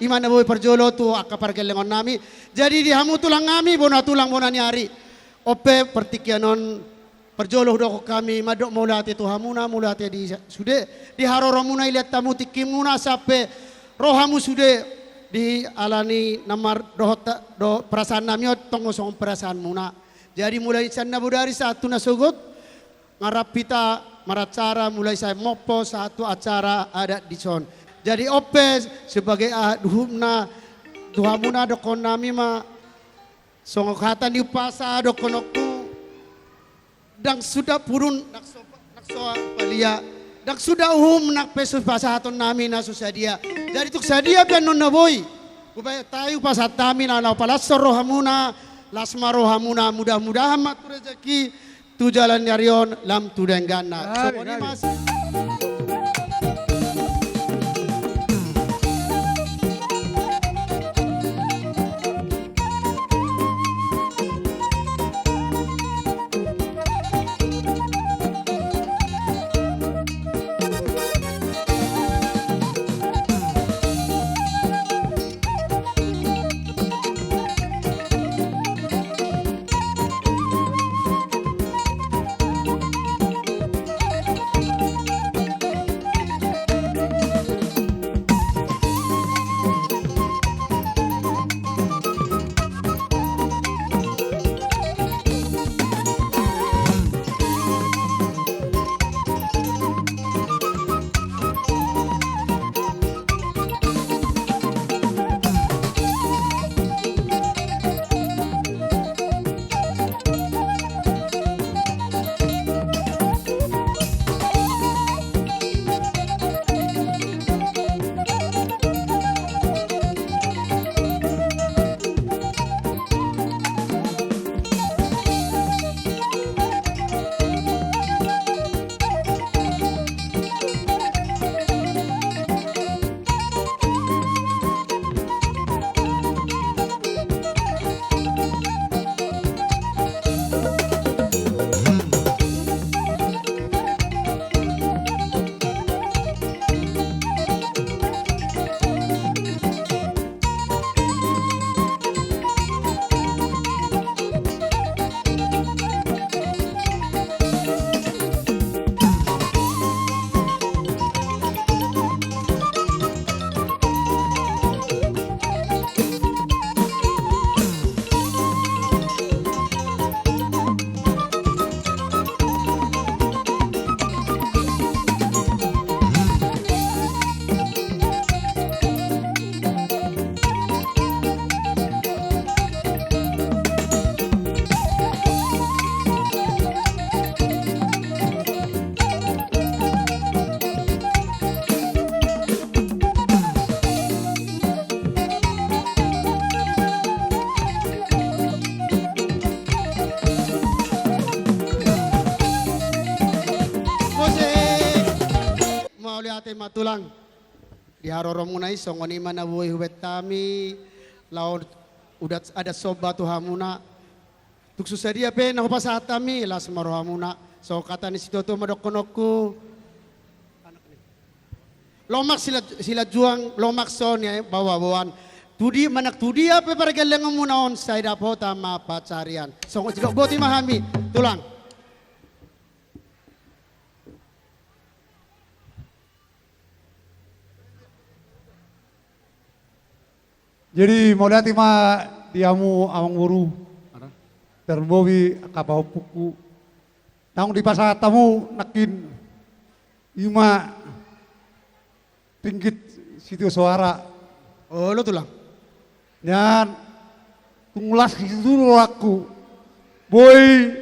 imana boy perjolo tu akapar kelengon nami. Jadi di hamu tulang ngami bona tulang bona nyari. Ope pertikianon perjolo doko kami madok mulate tu hamuna mulate di sude di haroromuna iliat tamu tikimuna sampai rohamu sude di alani namar dohota do perasaan namiot tongosong perasaan muna. Jadi mulai sana budari satu nasugut ngarap pita maracara mulai saya mopo satu acara ada di son. Jadi ope sebagai duhumna tuhamuna dokon nami ma songok hatan di pasa dokonokku dang sudah purun nakso palia dak sudah nak pesus pasa haton nami na susadia. Jadi tuk sadia ben non boy. Upaya tayu pasat nami na palas rohamuna lasma rohamuna mudah-mudahan matu rezeki tu jalan nyarion lam tu denggana. So mas matulang di haroromunai songoni mana boy hubet tami laut udah ada sobat tu hamuna tuk susadia pe na pasat tami las marohamuna so kata ni situ tu madokonokku lomak sila juang lomak son ya bawa-bawaan tudi manak tudi apa pergeleng munaon saya dapat tama pacarian so jika boti mahami tulang. Jadi mau lihat ima diamu awang wuru terbowi kapau puku tang di pasar tamu nakin ima pinggit situ suara oh lo tulang dan tungulas situ aku boy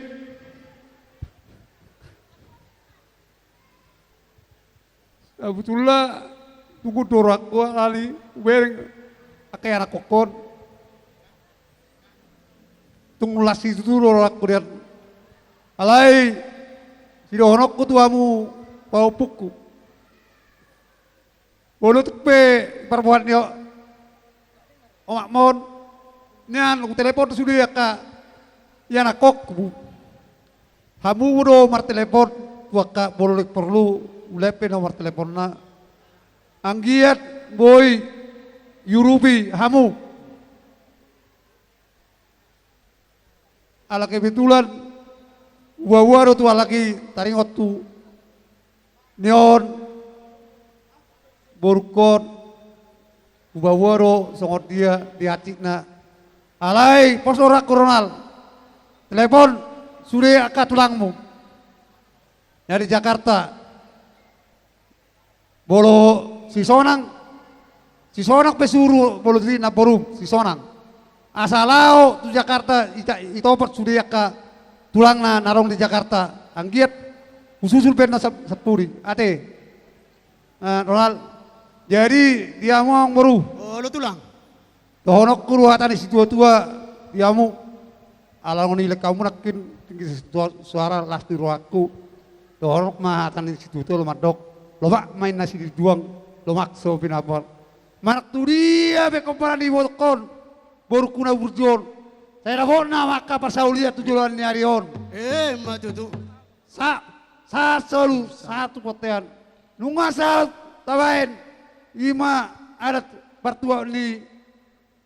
sebetulnya tunggu dorak gua kali bereng pakai anak kokon tungulas itu dulu aku lihat alai si dohonokku tuamu pau puku bolu tuh pe perbuatan yo omak mon nyan aku telepon sudah ya kak ya nak kokku hamu udah nomor telepon tua kak boleh perlu lepe nomor teleponnya anggiat boy Yurubi hamu. Ala kebetulan wawaro tu alaki taringot tu neon borukon wawaro songot dia di na alai posora koronal telepon sudah akan tulangmu dari Jakarta bolo si sonang pesuru bolo di naporum si sonang asalao tu Jakarta itu opat sudah ka tulang na narong di Jakarta anggiat ususul pernah sepuri ate Ronald jadi dia mau baru Oh, lo tulang. tohonok kuruhatan si tua-tua dia mau alang nilai kamu nakin tinggi suara lasti ruaku tohonok mah tan si tua lo madok lo mak main nasi dijuang lo makso pinapal manak tu dia be komparan di botokon baru kuna burjon saya rabon na maka pasaulia tujuan ni arion Matu tu. sa selalu satu potean nungasa tawain ima adat pertua ni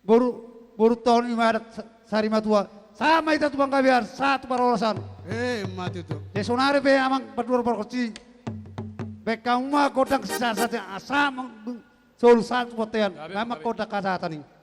baru tahun ima adat sarima tua sama itu tukang kabiar satu parolasan Matu tu. desonare be amang berdua perkoci be kamu mah kodang sisa asam selalu satu potean nama kodak kata tani